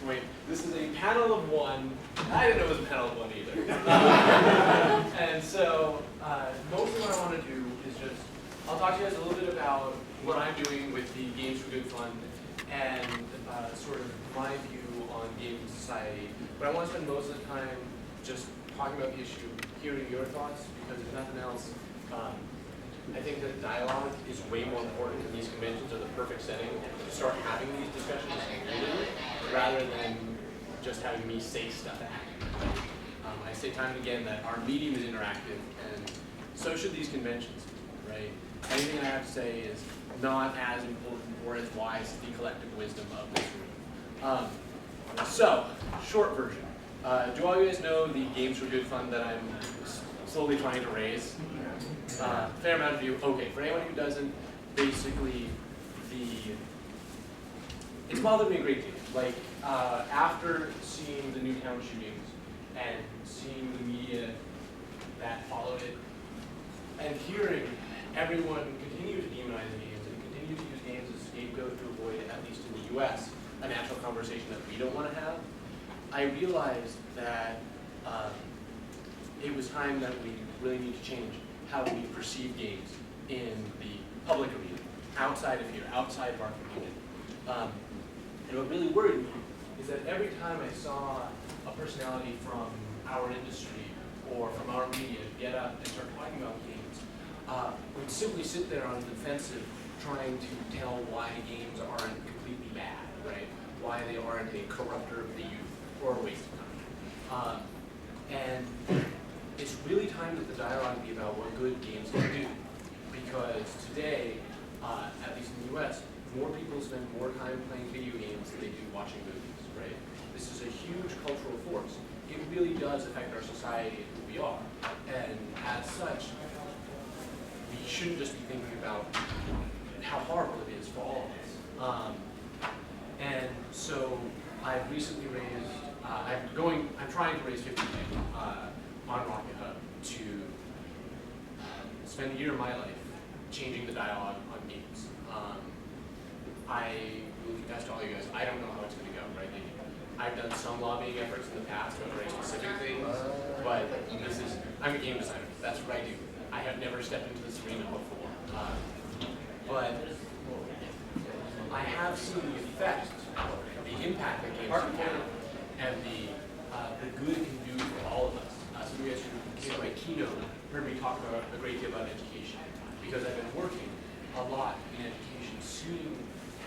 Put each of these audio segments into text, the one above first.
point. This is a panel of one. I didn't know it was a panel of one either. And so mostly what I want to do is just, I'll talk to you guys a little bit about what I'm doing with the Games for Good Fund and sort of my view on games in society. But I want to spend most of the time just talking about the issue, hearing your thoughts, because if nothing else, I think that dialogue is way more important, and these conventions are the perfect setting to start having these discussions rather than just having me say stuff. I say time and again that our medium is interactive, and so should these conventions, right? Anything I have to say is not as important or as wise as the collective wisdom of this room. So, short version. Do all you guys know the Games for Good Fund that I'm slowly trying to raise? Fair amount of you. Okay, for anyone who doesn't, basically, it's bothered me a great deal. Like, after seeing the Newtown shootings and seeing the media that followed it, and hearing everyone continue to demonize games and continue to use games as a scapegoat to avoid, at least in the US, a natural conversation that we don't want to have, I realized that it was time that we really need to change how we perceive games in the public arena, outside of here, outside of our community. And what really worried me is that every time I saw a personality from our industry or from our media get up and start talking about games, would simply sit there on the defensive trying to tell why games aren't completely bad, right? Why they aren't a corrupter of the youth or a waste of time. And it's really time that the dialogue be about what good games can do. Because today, at least in the US, more people spend more time playing video games than they do watching movies, right? This is a huge cultural force. It really does affect our society and who we are. And as such, we shouldn't just be thinking about how horrible it is for all of us. And so I've recently raised, I'm trying to raise $50K on Rocket Hub to spend a year of my life changing the dialogue on games. I will confess to all you guys, I don't know how it's going to go, right? I've done some lobbying efforts in the past on very specific things, but I'm a game designer. That's what I do. I have never stepped into this arena before. But I have seen the effect, the impact that games can have, and the good it can do for all of us. Some of you guys who came to my keynote heard me talk about a great deal about education, because I've been working a lot in education, seeing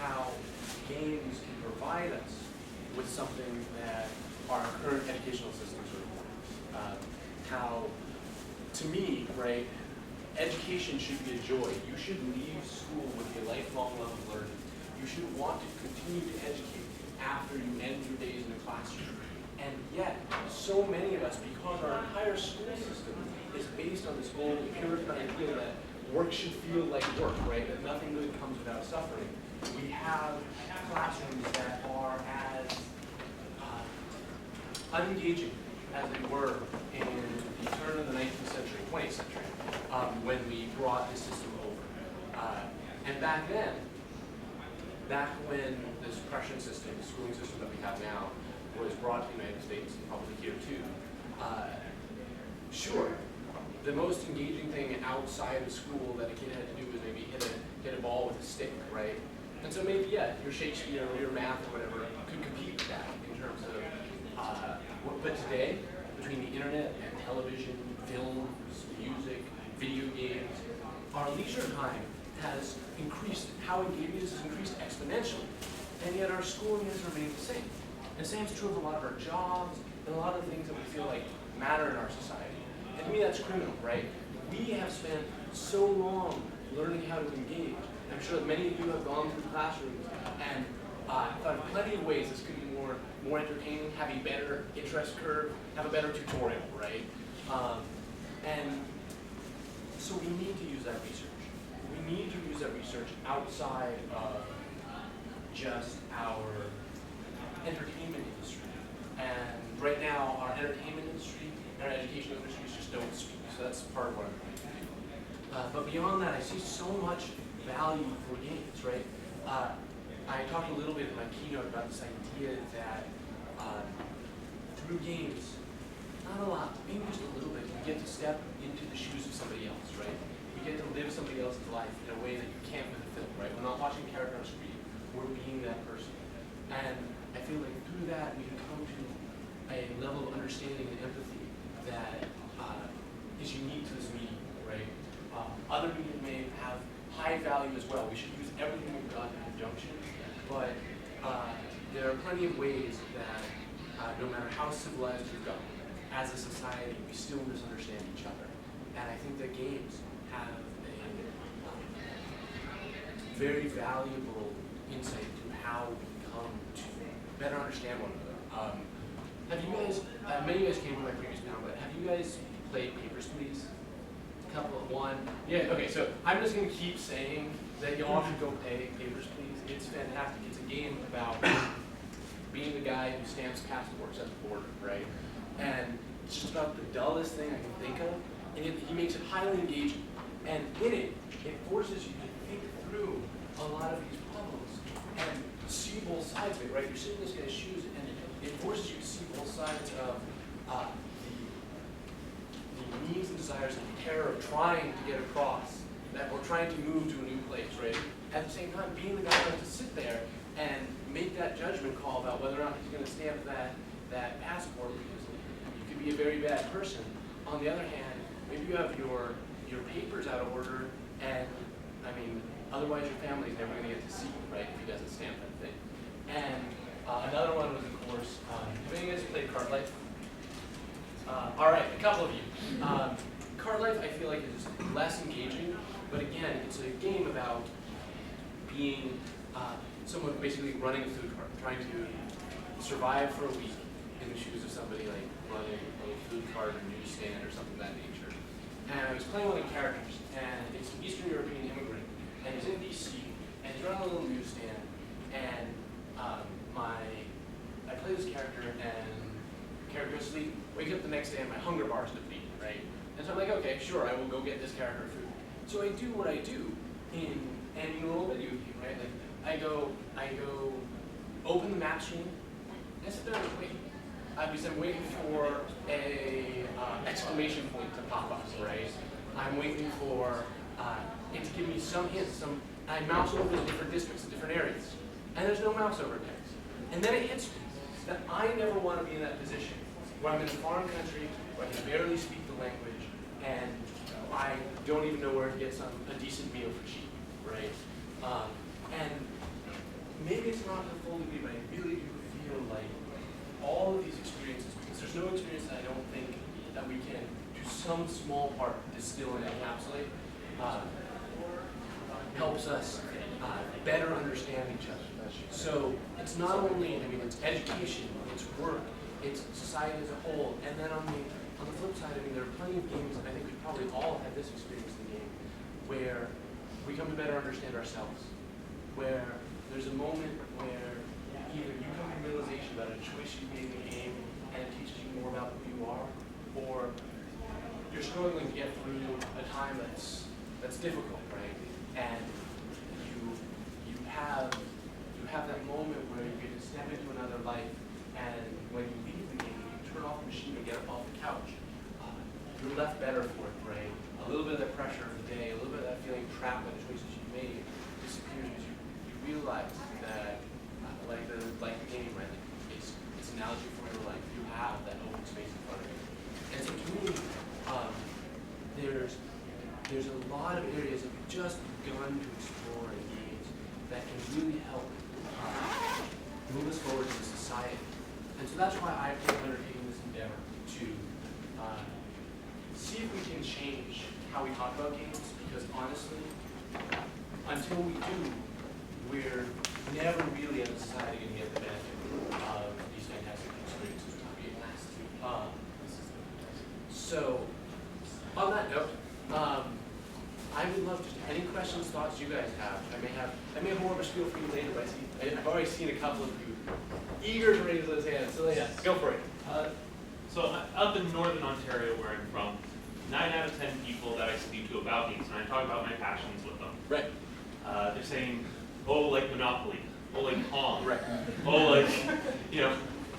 how games can provide us with something that our current educational systems are how, to me, right, education should be a joy. You should leave school with a lifelong love of learning. You should want to continue to educate after you end your days in the classroom. And yet, so many of us, because our entire school system is based on this old Puritan idea that work should feel like work, right? That nothing good comes without suffering. We have classrooms that are as unengaging as they were in the turn of the 19th century, 20th century, when we brought this system over. And back then, back when this Prussian system, the schooling system that we have now, was brought to the United States, and probably here too, sure, the most engaging thing outside of school that a kid had to do was maybe hit a ball with a stick, right? And so maybe, yeah, your Shakespeare or your math or whatever could compete with that in terms of, but today, between the internet and television, films, music, video games, our leisure time has increased, how engaging this has increased exponentially, and yet our schooling has remained the same. And the same is true of a lot of our jobs and a lot of the things that we feel like matter in our society. And to me, that's criminal, right? We have spent so long learning how to engage. I'm sure that many of you have gone through classrooms and found plenty of ways this could be more entertaining, have a better interest curve, have a better tutorial, right? And so we need to use that research. We need to use that research outside of just our entertainment industry. And right now, our entertainment industry and our education industries just don't speak. So that's part of what I'm trying to do. But beyond that, I see so much value for games, right? I talked a little bit in my keynote about this idea that through games, not a lot, maybe just a little bit, you get to step into the shoes of somebody else, right? You get to live somebody else's life in a way that you can't with a film, right? We're not watching a character on screen, we're being that person. And I feel like through that, we can come to a level of understanding and empathy that is unique to this medium, right? Other media may have high value as well. We should use everything we've got in conjunction, but there are plenty of ways that no matter how civilized we've gotten, as a society, we still misunderstand each other. And I think that games have a very valuable insight into how we come to better understand one another. Have you guys, many of you guys came from my previous panel, but have you guys played Papers, Please? One. Yeah, okay, so I'm just going to keep saying that you all should go play Papers, Please. It's fantastic. It's a game about being the guy who stamps passports at the border, right? And it's just about the dullest thing I can think of, and yet he makes it highly engaging. And in it, it forces you to think through a lot of these problems and see both sides of it, right? You're sitting in this guy's shoes, and it forces you to see both sides of the needs and desires and the terror of trying to get across, that we're trying to move to a new place, right? At the same time, being the guy who has to sit there and make that judgment call about whether or not he's going to stamp that passport, because you could be a very bad person. On the other hand, maybe you have your papers out of order, and I mean, otherwise your family's never going to get to see you, right, if he doesn't stamp that thing. And another one was, of course, have any of you guys played Card Life? All right, a couple of you. Card Life, I feel like, is less engaging, but again, it's a game about being someone basically running a food cart, trying to survive for a week in the shoes of somebody like running a food cart or newsstand or something of that nature. And I was playing one of the characters, and it's an Eastern European immigrant, and he's in DC, and he's running a little newsstand, and I play this character, and the character goes to sleep, wake up the next day, and my hunger bar is depleted, right? And so I'm like, okay, sure, I will go get this character food. So I do what I do in any normal video game, right? Like, I go open the map screen, and I sit there and wait. Because I'm waiting for a exclamation point to pop up, right? I'm waiting for it to give me some hints. I mouse over to different districts and different areas, and there's no mouse over text. And then it hits me that I never want to be in that position where I'm in a foreign country, where I can barely speak the language, and I don't even know where to get a decent meal for cheap, right? And maybe it's not the full degree, but I really do feel like all of these experiences, because there's no experience that I don't think that we can, to some small part, distill and encapsulate, helps us better understand each other. So it's not only, I mean, it's education, it's work, it's society as a whole, and then on the flip side, I mean, there are plenty of games, and I think we probably all have this experience in the game, where we come to better understand ourselves, where there's a moment where either you come to realization about a choice you made in the game and it teaches you more about who you are, or you're struggling to get through a time that's difficult, right? And you have that moment where you get to step into another life, and when you leave the game, you turn off the machine and get up off the couch. You're left better for it, right? A little bit of that pressure of the day, a little bit of that feeling trapped by the choices you made disappears because you realize that like the game, right? Like it's an analogy for your life. You have that open space in front of you. And so to me, there's a lot of areas that we've just begun to explore in games that can really help move us forward as a society. And so that's why I feel undertaking this endeavor to see if we can change how we talk about games, because honestly, until we do, we're never really as a society going to get the benefit of these fantastic experiences. So, on that note, I would love to, any questions, thoughts you guys have? I may have more of a spiel for you later, but I've already seen a couple of you eager to raise those hands. So yeah, go for it. So up in Northern Ontario, where I'm from, 9 out of 10 people that I speak to about games, and I talk about my passions with them. Right. They're saying, oh, like Monopoly, oh, like Pong, right. oh, like,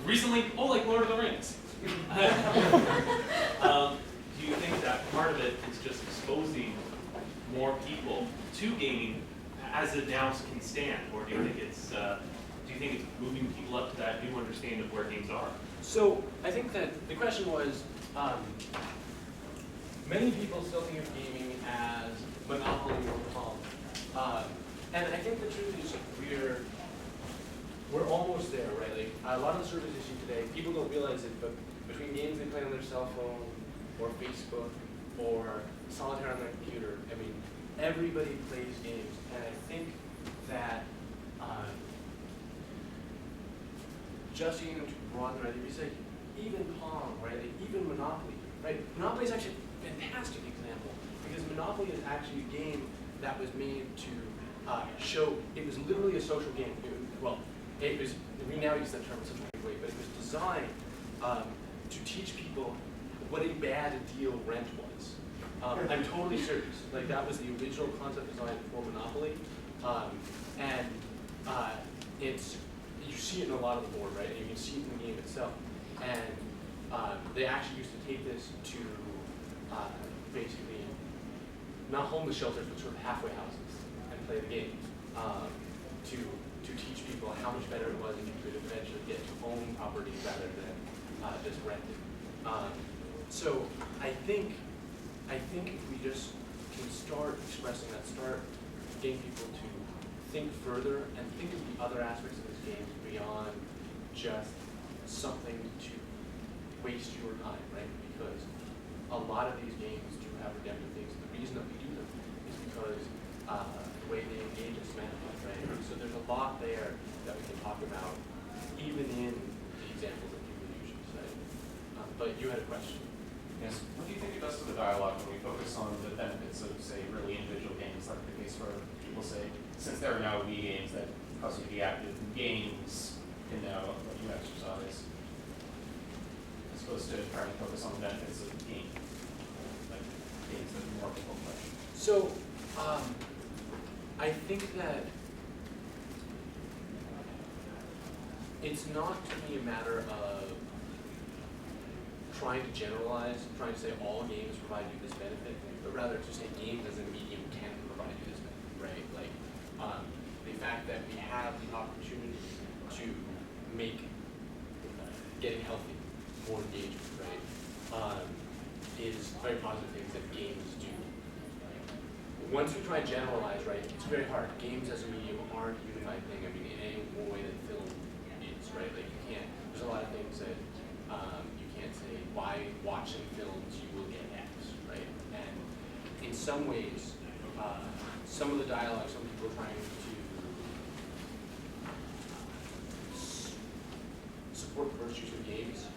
recently, oh, like Lord of the Rings. Do you think that part of it is just exposing more people to gaming as it now can stand, or do you think it's moving people up to that new understanding of where games are? So I think that the question was, many people still think of gaming as Monopoly or Pong. And I think the truth is we're almost there, right? Like a lot of the surveys you see today, people don't realize it, but between games they play on their cell phone or Facebook or solitaire on their computer, I mean, everybody plays games. And I think that just even to broaden, right, if you say even Pong, right, like even Monopoly, right? Monopoly is actually a fantastic example because Monopoly is actually a game that was made to show, it was literally a social game. We now use that term in such a big way, but it was designed to teach people what a bad deal rent was. I'm totally serious. Like that was the original concept design for Monopoly, and it's, you see it in a lot of the board, right? And you can see it in the game itself. And they actually used to take this to basically not homeless shelters, but sort of halfway houses and play the game to teach people how much better it was if you could eventually get to own property rather than just rent it. So I think if we just can start expressing that, start getting people to think further and think of the other aspects of this game beyond just something to waste your time, right? Because a lot of these games do have redemptive things. The reason that we do them is because the way they engage us mentally, right? So there's a lot there that we can talk about, even in the examples that people usually say. But you had a question. Yes. What do you think it does to the dialogue when we focus on the benefits of, say, really individual games, like the case where people say, since there are now Wii games that cause you to be active, games can now let you exercise, as opposed to trying to focus on the benefits of the game, like games that more people play. So, I think that it's not to me a matter of trying to generalize, trying to say all games provide you this benefit, but rather to say games as a medium can provide you this benefit, right? Like the fact that we have the opportunity to make getting healthy more engagement, right, is very positive things that games do. Once we try and generalize, right, it's very hard. Games as a medium aren't a unified thing. I mean, in any more way than film is, right? Like you can't. There's a lot of things that you can't say. By watching films, you will get X, right? And in some ways, some of the dialogue, some people are trying to support the virtues of games,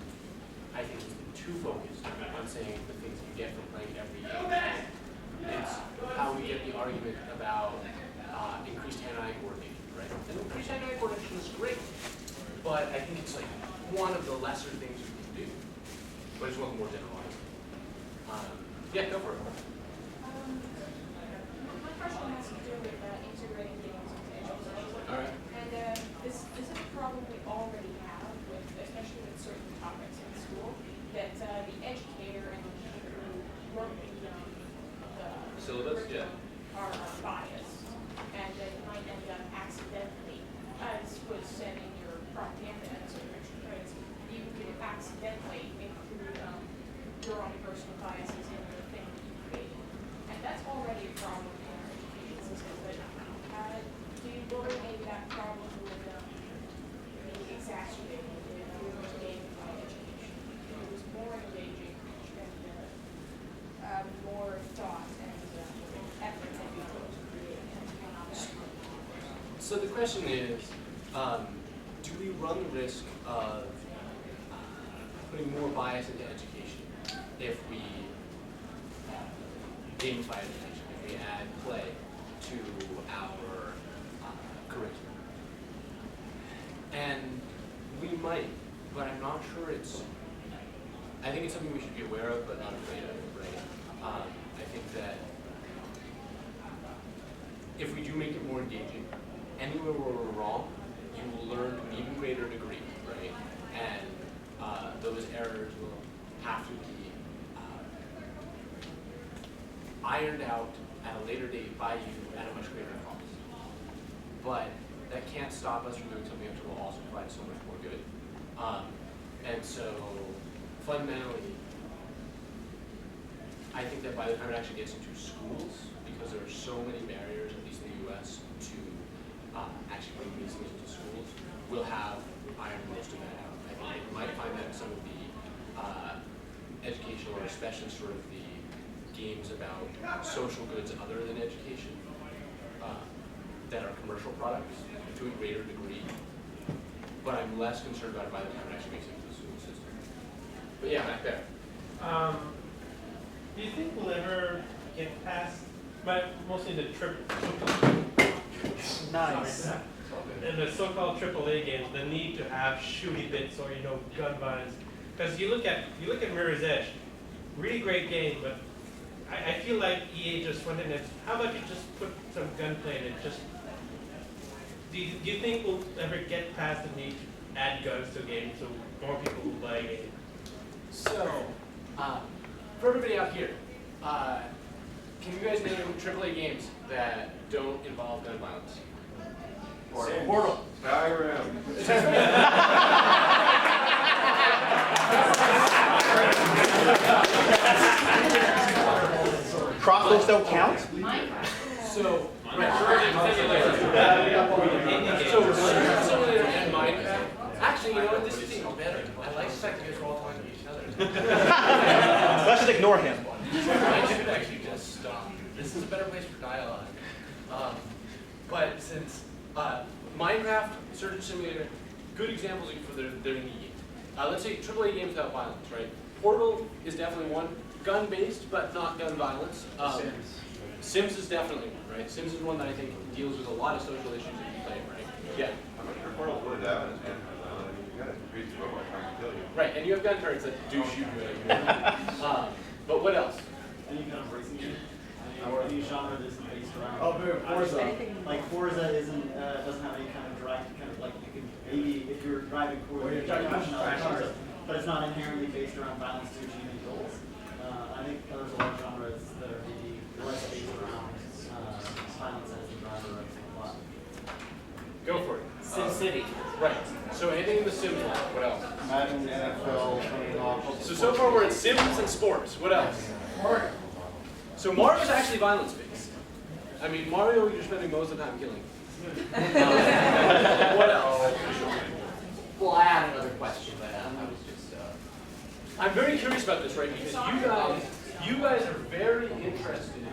I think has been too focused on saying the things you get from playing every game. It's how we get the argument about increased hand-eye coordination, right? And increased hand-eye coordination is great, but I think it's like one of the lesser things you can do, but it's one more generalized. Yeah, go for it. My question has to do with integrating games into education. All right. And this is a problem we already have, with, especially with certain topics in school, that the educator and the teacher who work beyond the Syllabus, yeah. are biased, and they might end up accidentally, as was said in your propaganda and sort of extra credits, you could accidentally include your own personal biases in the thing that you created. And that's already a problem in our education system, but do you worry maybe that problem would be exacerbated if we were to gamify education? It was more engaging and more thought and effort that we put to create it. So the question is, do we run the risk of putting more bias into education if we gamify education, if we add play to our curriculum? And we might, but I'm not sure it's, I think it's something we should be aware of, but not afraid of, right? I think that if we do make it more engaging, anywhere where we're wrong, you will learn to an even greater degree, right? And those errors to be ironed out at a later date by you at a much greater cost. But that can't stop us from doing something that will also provide so much more good. And so fundamentally, I think that by the time it actually gets into schools, because there are so many barriers, at least in the US, to actually bring these things into schools, we'll have ironed most of that out. I think you might find that some of the educational, or especially sort of the games about social goods other than education, that are commercial products to a greater degree. But I'm less concerned about it by the time it actually makes it into the school system. But yeah, back there. Do you think we'll ever get past, but mostly the Nice. and the so-called AAA games, the need to have shooty bits or gun violence? Because you look at Mirror's Edge, really great game, but I feel like EA just went in and how about you just put some gunplay in it? Just do you think we'll ever get past the need to add guns to a game so more people will buy a game? So, for everybody out here, can you guys name AAA games that don't involve gun violence? Portal. Skyrim. Crossbows don't count? So, Simulator and Minecraft. Actually, you know what? This is even better. I like the fact that you guys are all talking to each other. Let's just ignore him. I should actually just stop. This is a better place for dialogue. But since Minecraft, Surgeon Simulator, good examples for their need. Let's say AAA games without violence, right? Portal is definitely one. Gun-based, but not gun violence. Sims is definitely one, right? Sims is one that I think deals with a lot of social issues that you play, right? Yeah. I'm not sure Portal would have it. You got a crazy robot trying to kill you. Right, and you have gun turrets that do shoot you. But what else? Any kind of racing game? Any genre that isn't based around? Oh, Forza. Like Forza isn't doesn't have any kind of direct kind of like you can maybe if you're driving Forza, you can crash another car, but it's not inherently based around violence to achieve any goals. I think there's a lot of genres that are maybe less based around violence as the driver of the plot. Go for it. Sim City. Right. So anything in the Sims world. What else? Madden, NFL, So far we're at Sims and sports. What else? Mario. So Mario's actually violence-based. I mean, Mario, you're spending most of the time killing. What else? Well, I had another question, but I was just. I'm very curious about this, right? Because you guys are very interested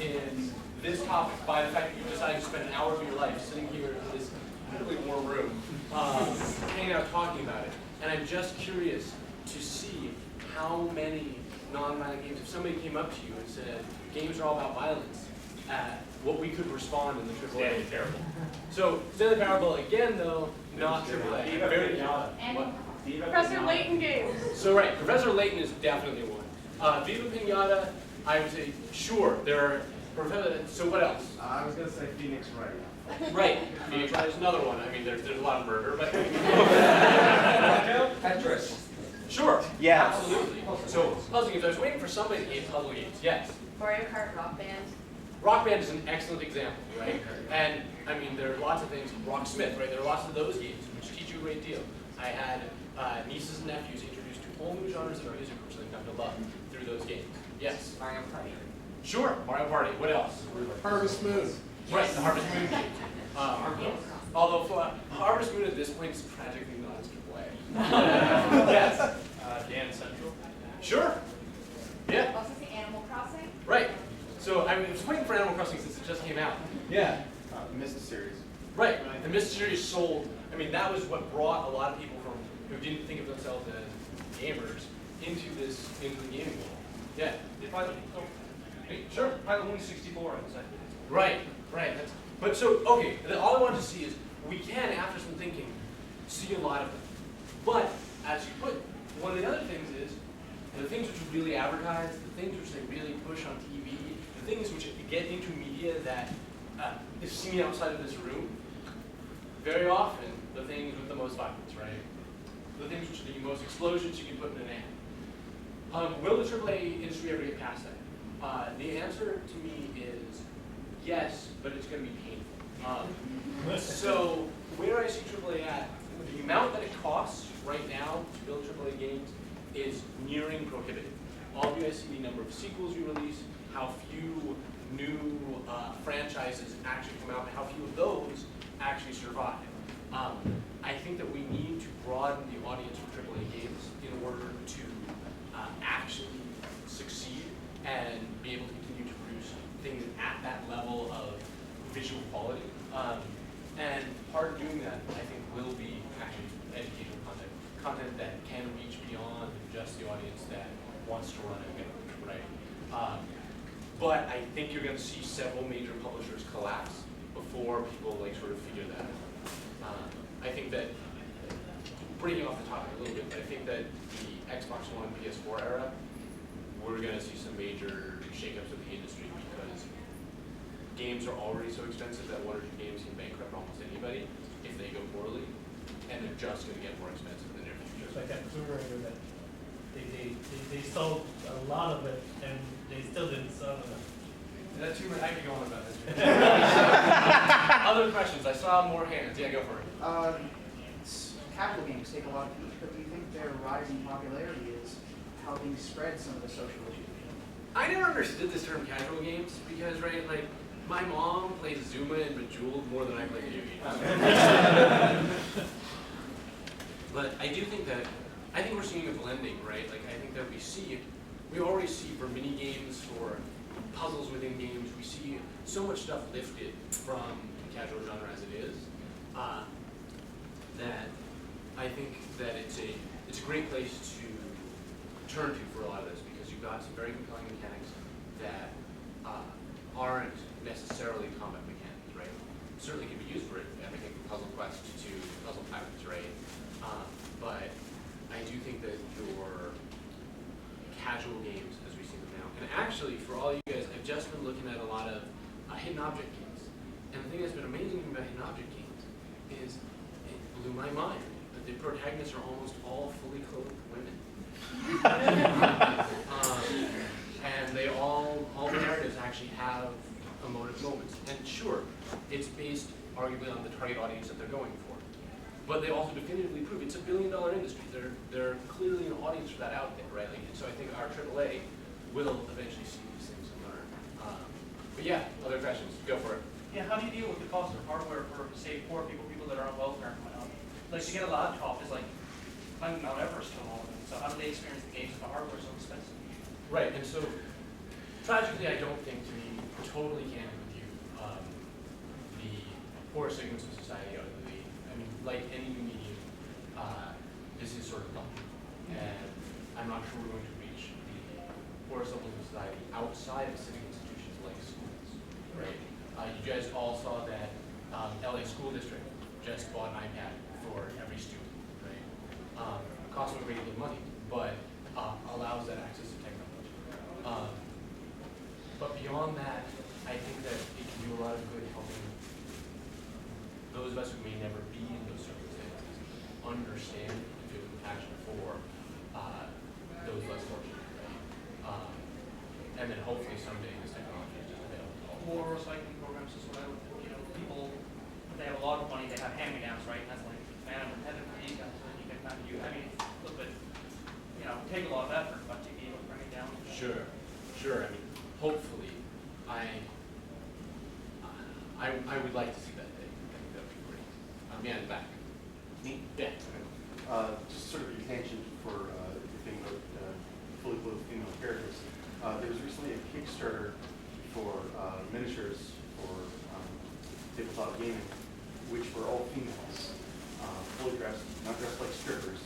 in this topic by the fact that you decided to spend an hour of your life sitting here in this incredibly warm room, hanging out talking about it. And I'm just curious to see how many non-violent games, if somebody came up to you and said, games are all about violence, what we could respond in the AAA. Stanley Parable. So, Stanley Parable, again though, not AAA. Very And what? Professor Layton games. So right, Professor Layton is definitely one. Viva Pinata, I would say, sure, there are, so what else? I was gonna say Phoenix Wright. Right, Phoenix Wright is another one. I mean, there's a lot of murder, but. Tetris. Sure. Yeah. Absolutely. So, puzzle games, I was waiting for somebody to name puzzle games, yes. Mario Kart Rock Band. Rock Band is an excellent example, right? And, I mean, there are lots of things, Rocksmith, right? There are lots of those games which teach you a great deal. I had nieces and nephews introduced to whole new genres of music which they've come to love through those games. Yes? Mario Party. Sure, Mario Party. What else? Harvest Moon. Right, the Harvest Moon game. Although Harvest Moon at this point is tragically not as AAA. Yes? Dan Central. Sure. Yeah. Also say Animal Crossing. Right. So I was waiting for Animal Crossing since it just came out. Yeah. Missed the series. Right. And Mr. Series sold. I mean, that was what brought a lot of people from who didn't think of themselves as gamers into the gaming world. Yeah. They probably Sure. probably only 64 on the site. Right. Right. But so okay. All I wanted to see is we can, after some thinking, see a lot of them. But as you put, one of the other things is the things which are really advertised, the things which they really push on TV, the things which get into media that is seen outside of this room, very often the things with the most violence, right? The things which are the most explosions you can put in an ad. Will the AAA industry ever get past that? The answer to me is yes, but it's going to be painful. So where I see AAA at, the amount that it costs right now to build AAA games is nearing prohibitive. All of you guys see the number of sequels we release, how few new franchises actually come out, and how few of those actually survive. I think that we need to broaden the audience for AAA games in order to actually succeed and be able to continue to produce things at that level of visual quality. And part of doing that, I think, will be actually educational content that can reach beyond just the audience that wants to run a game, right? But I think you're going to see several major publishers collapse before people like sort of figure that out. I think that, breaking off the topic a little bit, but I think that the Xbox One, PS4 era, we're going to see some major shakeups of the industry because games are already so expensive that one or two games can bankrupt almost anybody if they go poorly, and they're just going to get more expensive in the near future. Just like that Blu-ray that they sold a lot of it and they still didn't sell enough. That's too much. I could go on about this. Other questions? I saw more hands. Yeah, go for it. Casual games take a lot of heat, but do you think their rising popularity is helping spread some of the social issues? I never understood this term casual games because, right, like, my mom plays Zuma and Bejeweled more than I play video games. But I do think that, I think we're seeing a blending, right? Like, I think that we already see for mini games, for puzzles within games, we see so much stuff lifted from the casual genre as it is, that I think that it's a great place to turn to for a lot of this because you've got some very compelling mechanics that aren't necessarily combat mechanics, right? Certainly can be used for everything from Puzzle Quest to Puzzle Pirates, right? But I do think that your casual games, as we see them now, and actually for all you guys, I've just been looking at a lot of hidden object games, and the thing that's been amazing about hidden object games is it blew my mind that the protagonists are almost all fully clothed women. And they all the narratives actually have emotive moments. And sure, it's based arguably on the target audience that they're going for. But they also definitively prove it's a billion-dollar industry. They're clearly an audience for that out there, right? Like, and so I think our AAA will eventually see these things and learn. But yeah, other questions? Go for it. Yeah, how do you deal with the cost of hardware for, say, poor people that are on welfare and whatnot? Like, to get a laptop is like climbing Mount Everest to all of them. So how do they experience the games if the hardware is so expensive? Right, and so tragically, I don't think, to be totally candid with you, the poor segments of society are like any new medium, this is sort of lucky. And I'm not sure we're going to reach the poorest levels of society outside of civic institutions like schools, right? You guys all saw that LA School District just bought an iPad for every student, right? Costs them a great deal of money, but allows that access to technology. But beyond that, I think that it can do a lot of good helping those of us who may never be in those circumstances understand and feel compassion for those less fortunate, right? And then hopefully someday this technology is just available to all. More recycling programs as well. You know, people, if they have a lot of money, they have hand-me-downs, right? And that's like, man, I'm headed for these guys, and you can kind of do, I mean, it's a little bit, you know, take a lot of effort, but to be able to bring it down. Sure. I mean, hopefully, I would like to see that day. I think that would be great. Yeah, in the back. Me? Yeah. Just sort of a tangent for the thing about fully clothed female characters. There was recently a Kickstarter for miniatures for tabletop gaming, which were all females, fully dressed, not dressed like strippers.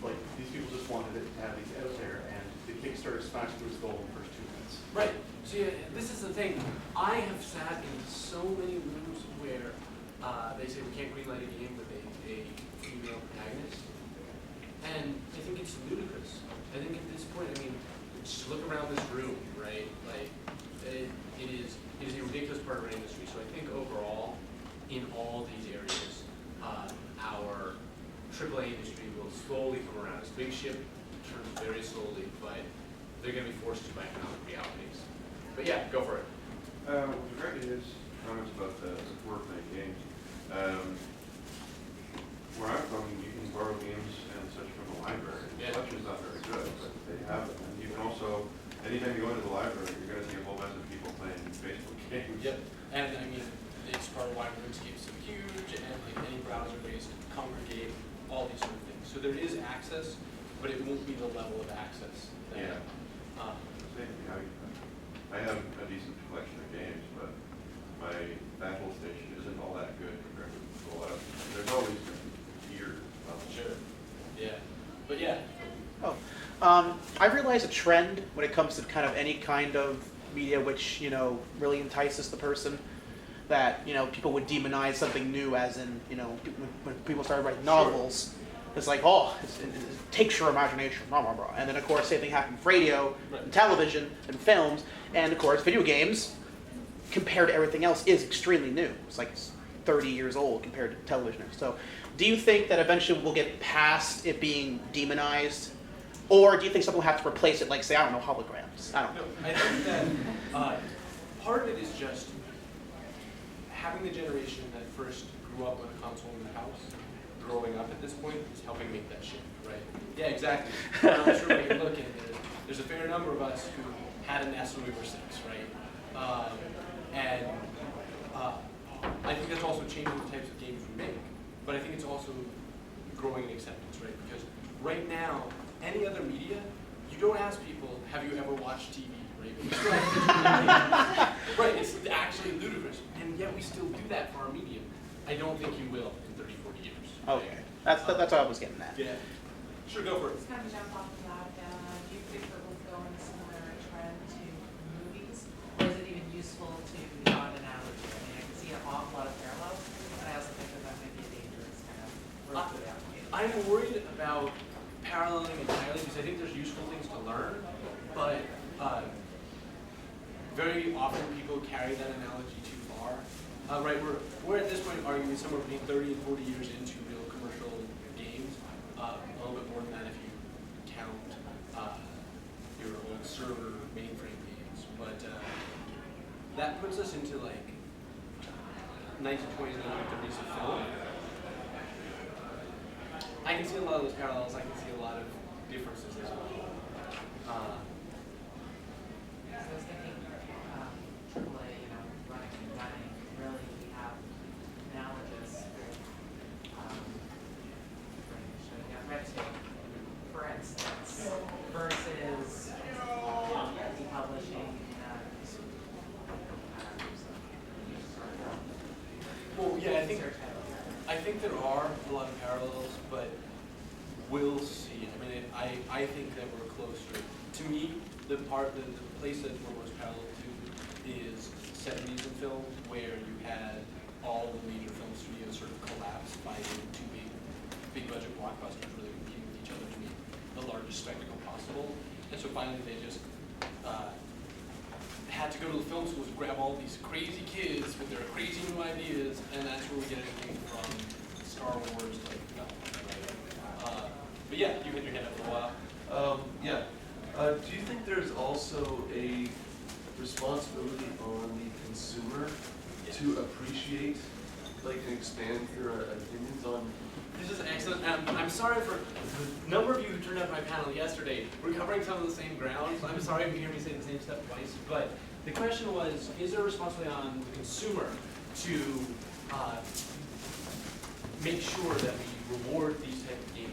Like these people just wanted it to have these out there, and the Kickstarter smashed through its goal in the first 2 minutes. Right. See, this is the thing. I have sat in so many rooms where they say we can't greenlight a game with a female protagonist, and I think it's ludicrous. I think at this point, I mean, just look around this room, right? Like, it is a ridiculous part of our industry. So I think overall, in all these areas, our AAA industry will slowly come around. It's a big ship. turns very slowly, but they're going to be forced to by economic realities. But yeah, go for it. With regard to his comments about the Fortnite games, where I'm from, you can borrow games and such from the library. Yeah. Such is not very good, but they have them. And you can also, anytime you go into the library, you're going to see a whole bunch of people playing Facebook games. Yep. And I mean, it's part of why RuneScape's so huge, and like any browser-based congregate, all these sort of things. So there is access, but it won't be the level of access that. Yeah. Same thing. I have a decent collection of games, but my battle station isn't all that good compared to a lot of. There's always tier level. Sure. Yeah. But yeah. Oh, I realize a trend when it comes to kind of any kind of media which, you know, really entices the person, that, you know, people would demonize something new, as in, you know, when people started writing novels, it's like, oh, it takes your imagination, blah, blah, blah. And then, of course, same thing happened with radio, and television, and films, and, of course, video games, compared to everything else, is extremely new. It's like 30 years old compared to television. So do you think that eventually we'll get past it being demonized? Or do you think someone will have to replace it, like, say, I don't know, holograms? I don't know. No, I think that part of it is just having the generation that first grew up with a console in the house, growing up at this point, is helping make that shift, right? Yeah, exactly. I'm sure when you look at it, there's a fair number of us who had a NES when we were 6, right? I think that's also changing the types of games we make, but I think it's also growing in acceptance, right? Because right now, any other media, you don't ask people, have you ever watched TV, right? We still have to right, it's actually ludicrous, and yet we still do that for our medium. I don't think you will in 30, 40 years. Okay, that's what I was getting at. Yeah. Sure, go for it. Just kind of jump off of that, do you think that we'll go in a similar trend to movies? Or is it even useful to draw an analogy? I mean, I can see an awful lot of parallels, but I also think that that might be a dangerous kind of word for the application. I'm worried about paralleling entirely because I think there's useful things to learn, but very often people carry that analogy too far. Right, we're at this point arguing somewhere between 30 and 40 years into real commercial games. A little bit more than that if you count your old server mainframe games. But that puts us into like 1920s, 1930s of film. I can see a lot of those parallels. I can see a lot of differences as well. So I was thinking, AAA, you know, running and gunning, really we have analogous, red tape, for instance, versus publishing. Well, yeah, I think there are a lot of parallels, but we'll see. I mean, I think that we're closer. To me, the place that we're most parallel to is 70s in film, where you had all the major film studios sort of collapse by two big budget blockbusters really competing with each other to make the largest spectacle possible. And so finally they just had to go to the film schools and grab all these crazy kids with their crazy new ideas, and that's where we get everything from Star Wars to like right? But yeah, you had your hand up for a while. Yeah. Do you think there's also a responsibility on the consumer to appreciate, like, and expand their opinions on? This is excellent. I'm sorry for the number of you who turned out to my panel yesterday. We're covering some of the same ground, so I'm sorry if you hear me say the same stuff twice. But the question was, is there a responsibility on the consumer to make sure that we reward these type of games?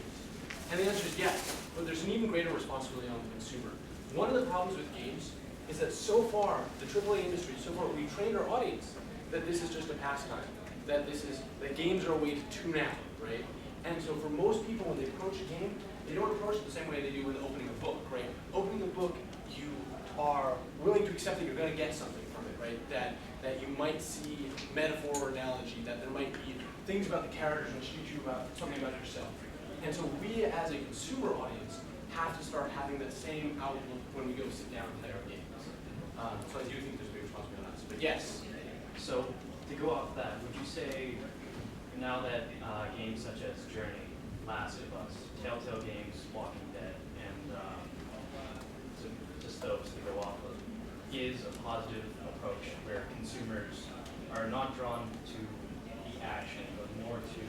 And the answer is yes, but there's an even greater responsibility on the consumer. One of the problems with games is that so far, the AAA industry, so far we've trained our audience that this is just a pastime, that games are a way to tune out, right? And so for most people, when they approach a game, they don't approach it the same way they do with opening a book, right? Opening a book, you are willing to accept that you're going to get something from it, right? That you might see metaphor or analogy, that there might be things about the characters which teach you about something about yourself. And so we, as a consumer audience, have to start having that same outlook when we go sit down and play our games. So I do think there's a big responsibility on us. But yes. So to go off that, would you say now that games such as Journey, Last of Us, Telltale Games, Walking Dead, and to Stokes to go off of is a positive approach where consumers are not drawn to the action, but more to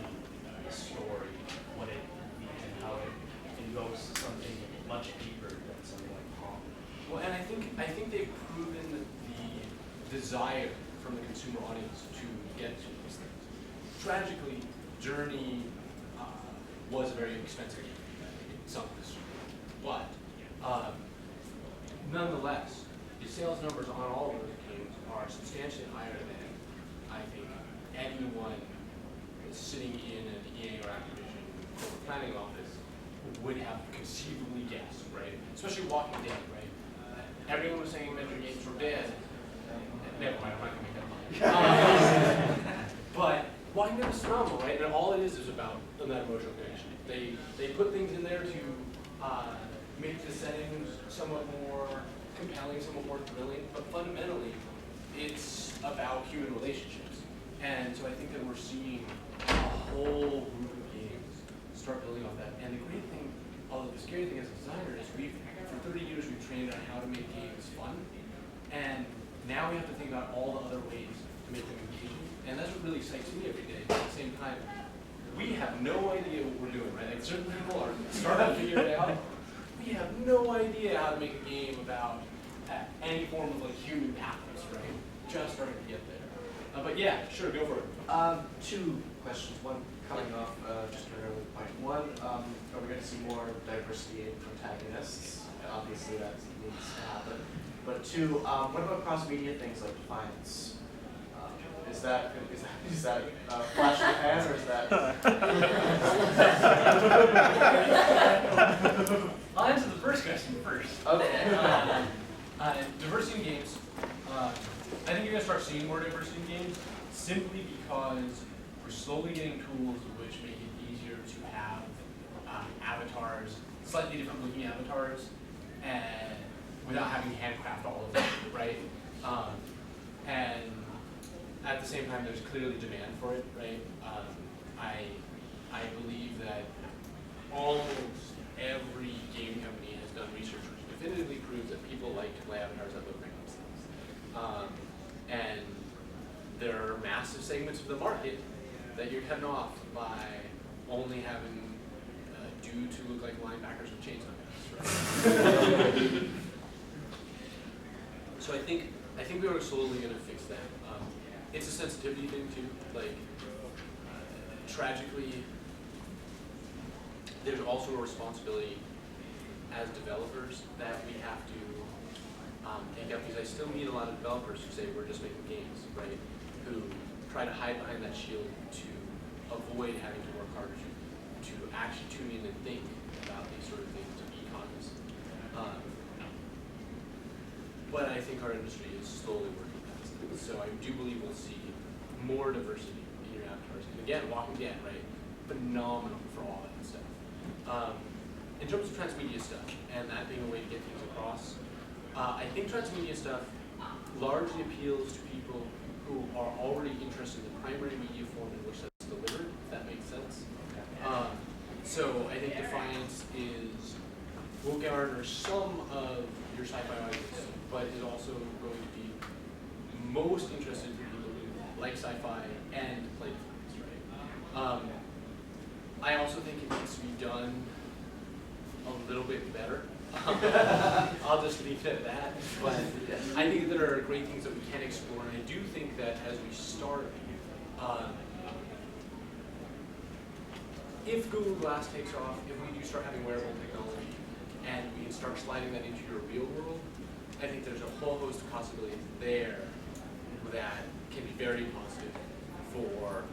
the story, what it means and how it invokes something much deeper than something like Pong. Well, and I think they've proven the desire from the consumer audience to get to these things. Tragically, Journey was a very expensive game. It sunk this year. But nonetheless, the sales numbers on all of those games are substantially higher than I think anyone sitting in an EA or Activision corporate planning office would have conceivably guessed, right? Especially Walking Dead, right? Everyone was saying Measure games were dead. Never mind, I'm not gonna make that point. But Walking Dead was phenomenal, right? And all it is about that emotional connection. They put things in there to make the settings somewhat more compelling, somewhat more thrilling, but fundamentally, it's about human relationships. And so I think that we're seeing a whole group of games start building off that. And the great thing, although the scary thing as a designer is for 30 years we've trained on how to make games fun. And now we have to think about all the other ways to make them engaging. And that's what really excites me every day. At the same time, we have no idea what we're doing, right? Like certain people are starting to figure it out. We have no idea how to make a game about any form of like human pathos, right? Just starting to get there. But yeah, sure, go for it. Two questions. One coming off just an earlier point. One, are we going to see more diversity in protagonists? Obviously, that needs to happen. But two, what about cross-media things like Defiance? Is that flash in the pan, or is that? I'll answer the first question first. Okay. Diversity in games. I think you're going to start seeing more diversity in games simply because we're slowly getting tools which make it easier to have avatars, slightly different looking avatars, and without having to handcraft all of them, right? And at the same time, there's clearly demand for it, right? I believe that almost every game company has done research which definitively proves that people like to play avatars that look like themselves. And there are massive segments of the market that you're cutting off by only having dudes who look like linebackers with chainsaw guns, right? So I think we are slowly going to fix that. It's a sensitivity thing too. Like, tragically, there's also a responsibility as developers that we have to take up, because I still meet a lot of developers who say we're just making games, right? Who try to hide behind that shield to avoid having to work harder to actually tune in and think about these sort of things, to be cognizant. But I think our industry is slowly working past it. So I do believe we'll see more diversity in your avatars. And again, Walking Dead, right? Phenomenal for all that stuff. In terms of transmedia stuff, and that being a way to get things across, I think transmedia stuff largely appeals to people who are already interested in the primary media form in which that's delivered, if that makes sense. So I think Defiance will garner some of your sci-fi audience, but is also going to be most interested in people who like sci-fi and play Defiance, right? I also think it needs to be done a little bit better. I'll just leave it at that. But I think there are great things that we can explore, and I do think that as we start, if Google Glass takes off, if we do start having wearable technology, and we can start sliding that into your real world, I think there's a whole host of possibilities there that can be very positive for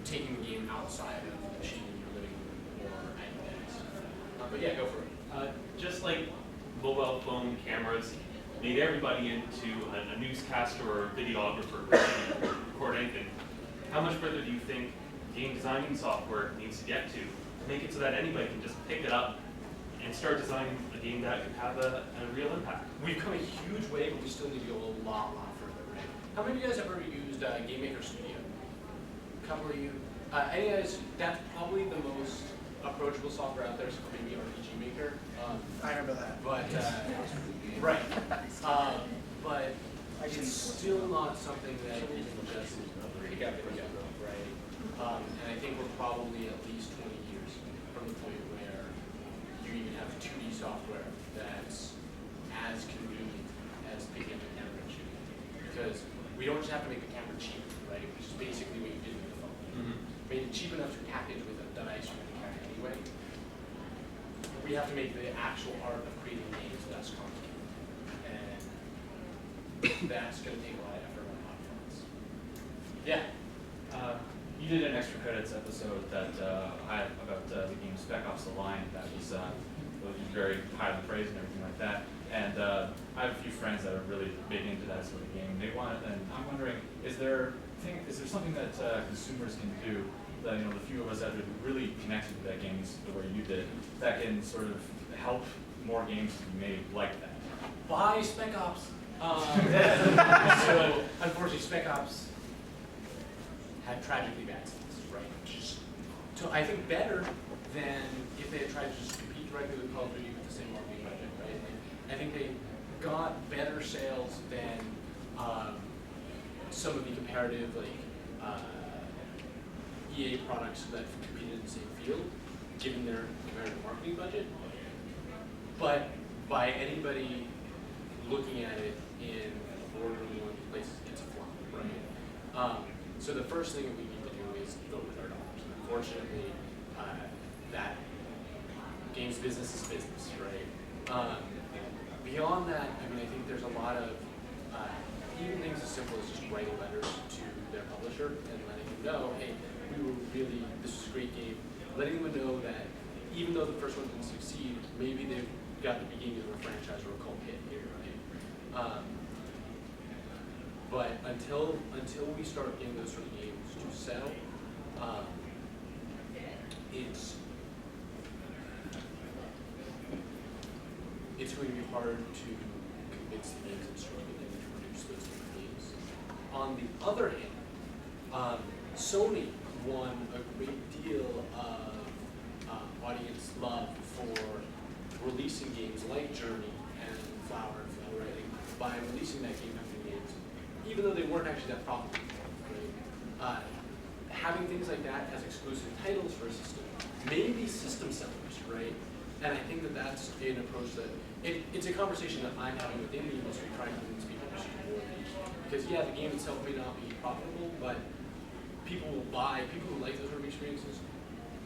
taking the game outside of the machine in your living room or at your desk. But yeah, go for it. Just like mobile phone cameras made everybody into a newscaster or a videographer who can record anything, how much further do you think game designing software needs to get to make it so that anybody can just pick it up and start designing a game that could have a real impact? We've come a huge way, but we still need to go a lot further, right? How many of you guys ever used Game Maker Studio? A couple of you. Any guys, that's probably the most approachable software out there, so maybe RPG Maker. I remember that. But, right. But it's still not something that you can just pick up and go, right? And I think we're probably at least 20 years from the point where you even have 2D software that's as convenient as picking up a camera and shooting. Because we don't just have to make the camera cheap, right? Which is basically what you did with the phone. Made it cheap enough to package with a device you can carry anyway. We have to make the actual art of creating games less complicated. And that's going to take a lot of effort on a lot of fronts. Yeah. You did an extra credits episode that I had about the game Spec Ops: The Line that was very highly praised and everything like that. And I have a few friends that are really big into that sort of game. They want, and I'm wondering, is there something that consumers can do that, you know, the few of us that are really connected to that game the way you did, that can sort of help more games to be made like that? Buy Spec Ops. So unfortunately, Spec Ops had tragically bad sales, right? I think better than if they had tried to just compete directly with Call of Duty with the same marketing budget, right? I think they got better sales than some of the comparative EA products that competed in the same field, given their comparative marketing budget. But by anybody looking at it in a boardroom or places, it's a flop, right? So the first thing that we need to do is vote with our dollars. Unfortunately, that games business is business, right? Beyond that, I mean, I think there's a lot of even things as simple as just writing letters to their publisher and letting them know, hey, this is a great game. Letting them know that even though the first one didn't succeed, maybe they've got the beginning of a franchise or a cult hit here, right? But until we start getting those sort of games to sell, it's going to be hard to convince the games industry to produce those kind of games. On the other hand, Sony won a great deal of audience love for releasing games like Journey and Flower Writing by releasing that game after games, even though they weren't actually that profitable. Right? Having things like that as exclusive titles for a system, maybe system sellers, right? And I think that that's an approach that it's a conversation that I'm having within the industry, trying to convince people to shoot more games. Because yeah, the game itself may not be profitable, but people will buy. People who like those sort of experiences,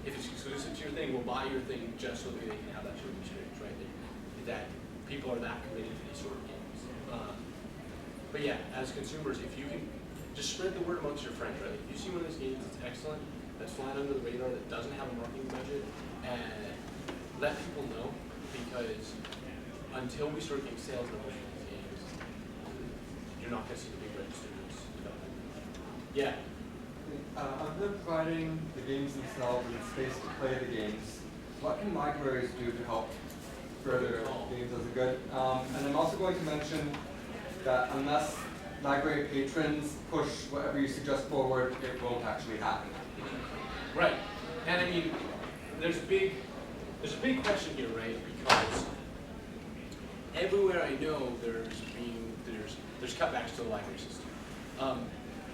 if it's exclusive to your thing, will buy your thing just so that they can have that sort of experience, right? That people are that committed to these sort of games. But yeah, as consumers, if you can just spread the word amongst your friends, right? If you see one of those games that's excellent, that's flying under the radar, that doesn't have a marketing budget, and let people know, because until we start getting sales numbers for these games, you're not going to see the big registers developing. Yeah. Other than providing the games themselves and space to play the games, what can libraries do to help further games as a good? And I'm also going to mention that unless library patrons push whatever you suggest forward, it won't actually happen. Right. And I mean, there's a big question here, right? Because everywhere I know there's cutbacks to the library system.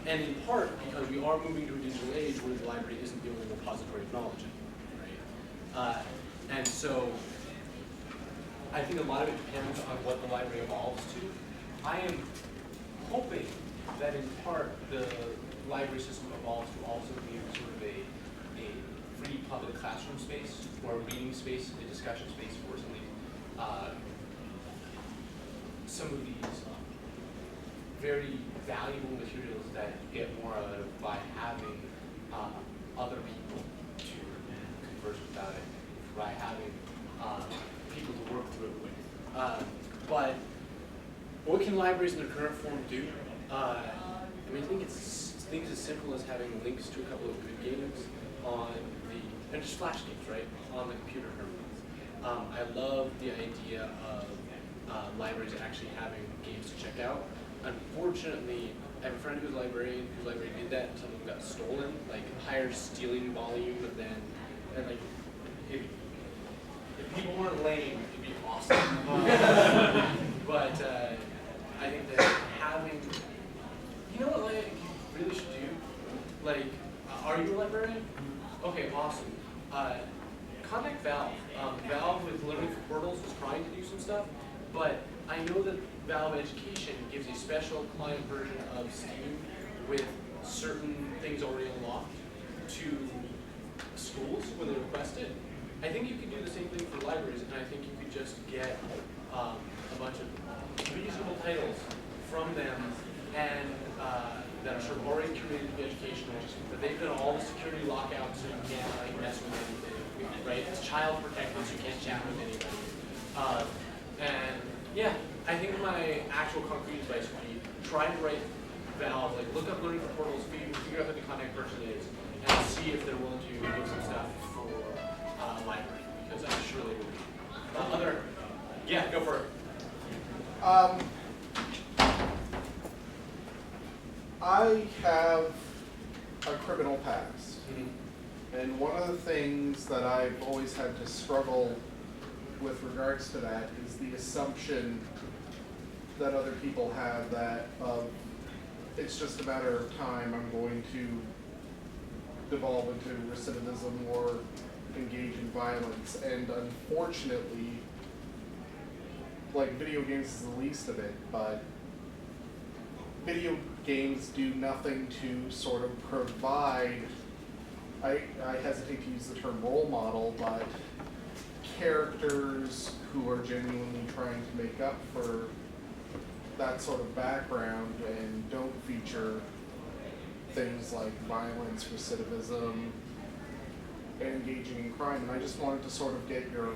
And in part because we are moving to a digital age where the library isn't the only repository of knowledge anymore, right? And so I think a lot of it depends on what the library evolves to. I am hoping that in part the library system evolves to also be sort of a free public classroom space or a reading space, a discussion space for some of these very valuable materials that you get more out of by having other people to converse about it, by having people to work through it with. But what can libraries in their current form do? I mean, I think it's things as simple as having links to a couple of good games on and just flash games, right, on the computer terminals. I love the idea of libraries actually having games to check out. Unfortunately, I have a friend whose librarian did that until it got stolen, like higher stealing volume and lame, it'd be awesome. But I think that having, you know what, like, you really should do? Like, are you a librarian? Okay, awesome. Contact Valve. Valve with Learning for Portals is trying to do some stuff, but I know that Valve Education gives a special client version of Steam with certain things already unlocked to schools when they request it. I think you could do the same thing for libraries, and I think you could just get a bunch of reasonable titles from them and that are sort of already curated to be educational, that they've done all the security lockouts so you can't like mess with anything, right? It's child protected so you can't chat with anybody. And yeah, I think my actual concrete advice would be try to write Valve, like look up Learning for Portals, figure out who the contact person is, and see if they're willing to give some stuff for library, because I'm sure they will be. Yeah, go for it. I have a criminal past, and one of the things that I've always had to struggle with regards to that is the assumption that other people have that it's just a matter of time I'm going to devolve into recidivism or engage in violence, and unfortunately, like video games is the least of it, but video games do nothing to sort of provide, I hesitate to use the term role model, but characters who are genuinely trying to make up for that sort of background and don't feature things like violence, recidivism, and engaging in crime. And I just wanted to sort of get your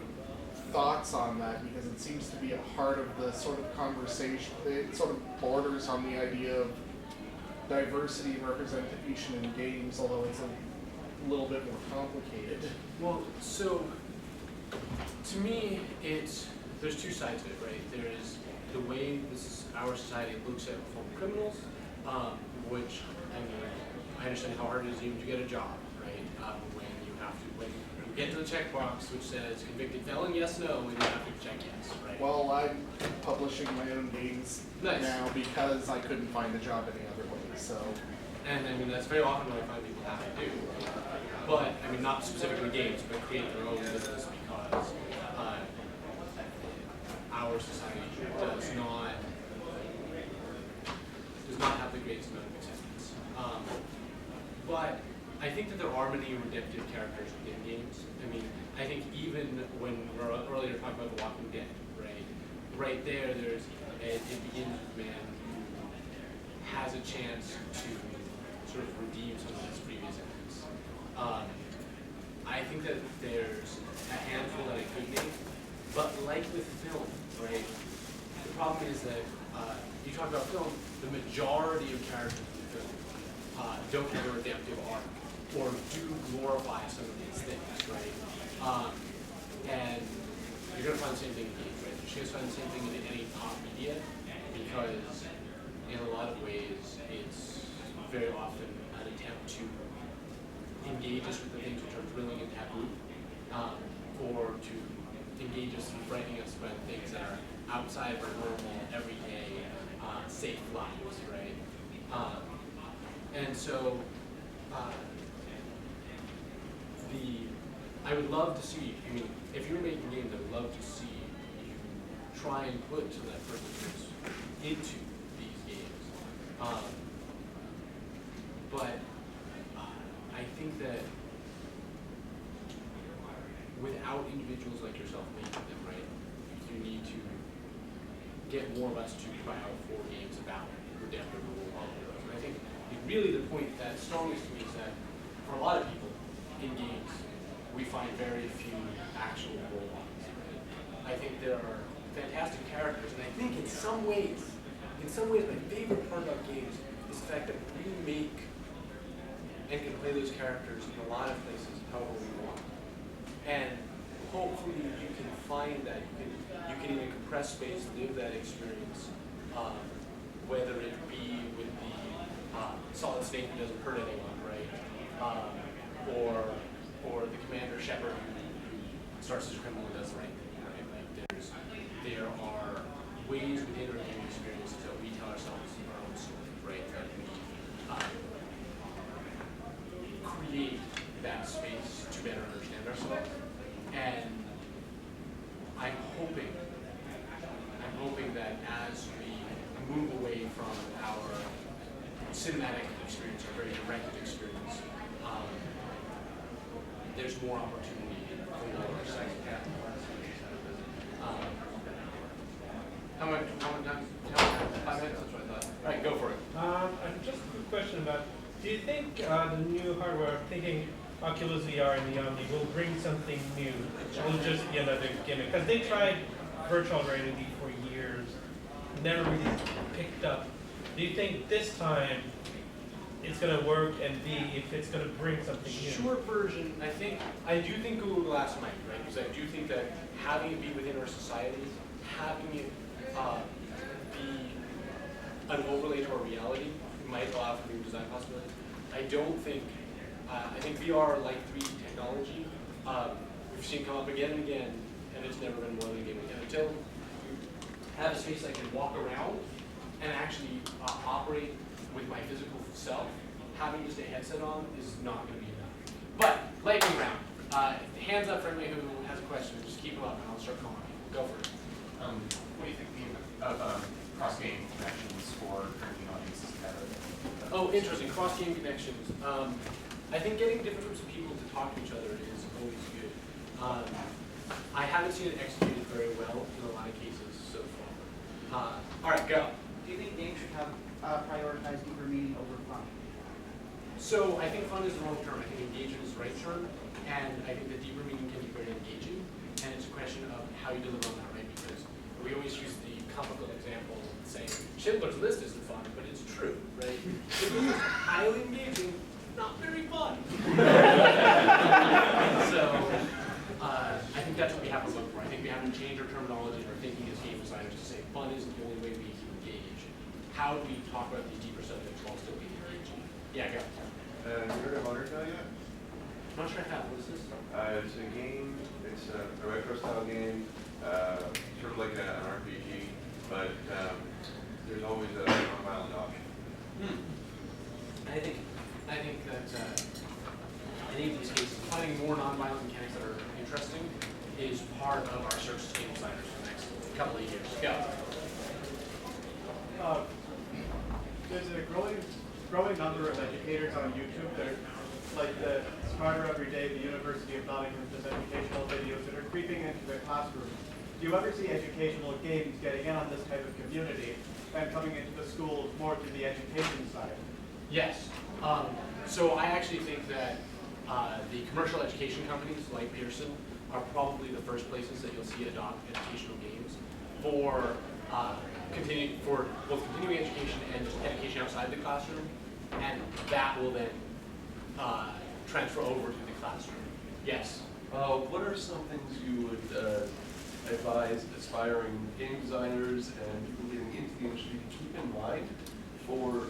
thoughts on that, because it seems to be at heart of the sort of conversation. It sort of borders on the idea of diversity and representation in games, although it's a little bit more complicated. Well, so to me, there's two sides of it, right? There is the way our society looks at former criminals, which, I mean, I understand how hard it is even to get a job, right? When you get to the checkbox which says convicted felon, yes, no, and you have to check yes, right? Well, I'm publishing my own games now because I couldn't find a job any other way, so. And I mean, that's very often what I find people have to do. But, I mean, not specifically games, but create their own business because our society does not have the greatest amount of acceptance. But I think that there are many redemptive characters within games. I mean, I think even when we were earlier talking about The Walking Dead, right? Right there, it begins with a man who has a chance to sort of redeem some of his previous acts. I think that there's a handful that I could name, but like with film, right? The problem is that you talk about film, the majority of characters in the film don't have a redemptive arc or do glorify some of these things, right? And you're going to find the same thing in games, right? You're going to find the same thing in any pop media because in a lot of ways it's very often an attempt to engage us with the things which are thrilling and taboo, or to engage us in frightening us by things that are outside of our normal, everyday, safe lives, right? And so, I would love to see, I mean, if you're making games, I would love to see you try and put some of that personal into these games. But I think that without individuals like yourself making them, right, you need to get more of us to try out for games about redemptive role model heroes. And I think really the point that's strongest to me is that for a lot of people in games, we find very few actual role models. Right? I think there are fantastic characters, and I think in some ways, my favorite part about games is the fact that we make and can play those characters in a lot of places however we want. And hopefully you can find that, you can in a compressed space live that experience, whether it be with the solid snake who doesn't hurt anyone, right? Or the commander shepherd who starts as a criminal and does the right thing, right? there are ways within our gaming experiences that we tell ourselves our own story, right? That we create that space to better understand ourselves. And I'm hoping that as we move away from our cinematic experience, our very directed experience, there's more opportunity for second half. How much time? 5 minutes? That's what I thought. All right, go for it. Just a quick question about, do you think the new hardware, thinking Oculus VR and the Omni, will bring something new? It will just be another gimmick? Because they tried virtual reality for years, never really picked up. Do you think this time it's going to work, and B, if it's going to bring something new? Short version, I do think Google Glass might, right? Because I do think that having it be within our society, having it be an overlay to our reality might allow for new design possibilities. I don't think, I think VR, like 3D technology, we've seen come up again and again, and it's never been more than a game. And until you have a space I can walk around and actually operate with my physical self, having just a headset on is not going to be enough. But, lightning round. Hands up for anybody who has a question. Just keep them up and I'll start calling people. Go for it. What do you think of cross-game connections for drinking audiences together? Oh, interesting. Cross-game connections. I think getting different groups of people to talk to each other is always good. I haven't seen it executed very well in a lot of cases so far. All right, go. Do you think games should have prioritize deeper meaning over fun? So I think fun is the wrong term. I think engagement is the right term. And I think the deeper meaning can be very engaging. And it's a question of how you deliver on that, right? Because we always use the comical example saying Schindler's List isn't fun, but it's true, right? Schindler's List is highly engaging, not very fun. So I think that's what we have to look for. I think we have to change our terminology and our thinking as game designers to say fun isn't the only way we can engage. How do we talk about these deeper subjects while still being engaging? Yeah, go. You heard of Undertale yet? I'm not sure I have. What is this? It's a game, it's a retro style game, sort of like an RPG, but there's always a non-violent option. I think that in any of these cases, finding more non-violent mechanics that are interesting is part of our search as game designers for the next couple of years. Go. There's a growing number of educators on YouTube that are like the Smarter Every Day, the University of Nottingham does educational videos that are creeping into the classroom. Do you ever see educational games getting in on this type of community and coming into the schools more to the education side? Yes. So I actually think that the commercial education companies like Pearson are probably the first places that you'll see adopt educational games for both continuing education and just education outside the classroom, and that will then transfer over to the classroom. Yes. What are some things you would advise aspiring game designers and people getting into the industry to keep in mind for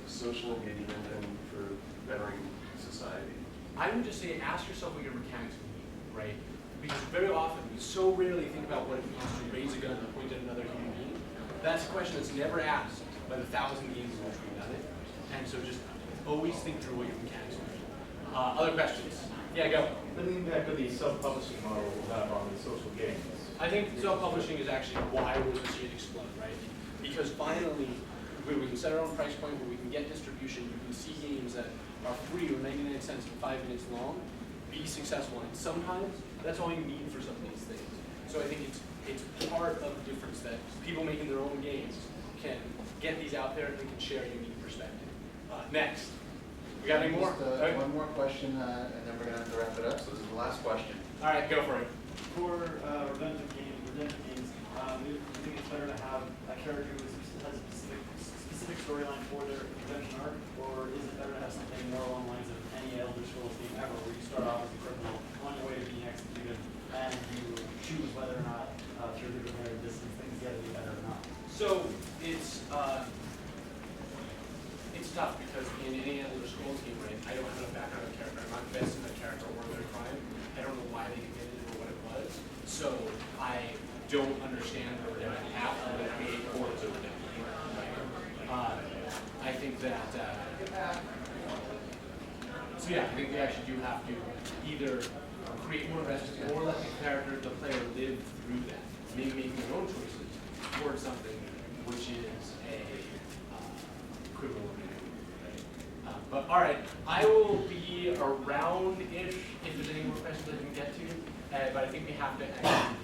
social engagement and for bettering society? I would just say ask yourself what your mechanics mean, right? Because very often we so rarely think about what it means to raise a gun and point at another human being. That's a question that's never asked by the 1,000 games in which we've done it. And so just always think through what your mechanics mean. Other questions? Yeah, go. What impact could the self-publishing model will have on the social games? I think self-publishing is actually why we're going to see it explode, right? Because finally, we can set our own price point where we can get distribution. You can see games that are free or 99 cents and 5 minutes long be successful. And sometimes that's all you need for some of these things. So I think it's part of the difference that people making their own games can get these out there and can share a unique perspective. Next. We got any more? Just, one more question, and then we're going to have to wrap it up. So this is the last question. All right, go for it. For redemptive games, do you think it's better to have a character who has a specific storyline for their redemption arc, or is it better to have something more along the lines of any Elder Scrolls game ever, where you start off as a criminal on your way to being executed, and you choose whether or not through the very distance things get to be better or not? So it's tough because in any Elder Scrolls game, right, I don't have enough background on the character. I'm not invested in the character or their crime. I don't know why they committed it or what it was. So I don't understand the redemption path, I'm going to create hordes of redemption. Right? I think that, so yeah, I think we actually do have to either create more events or let the character, the player live through that. Maybe making their own choices towards something which is a criminal review. Right? But all right, I will be around-ish if there's any more questions I can get to, but I think we have to actually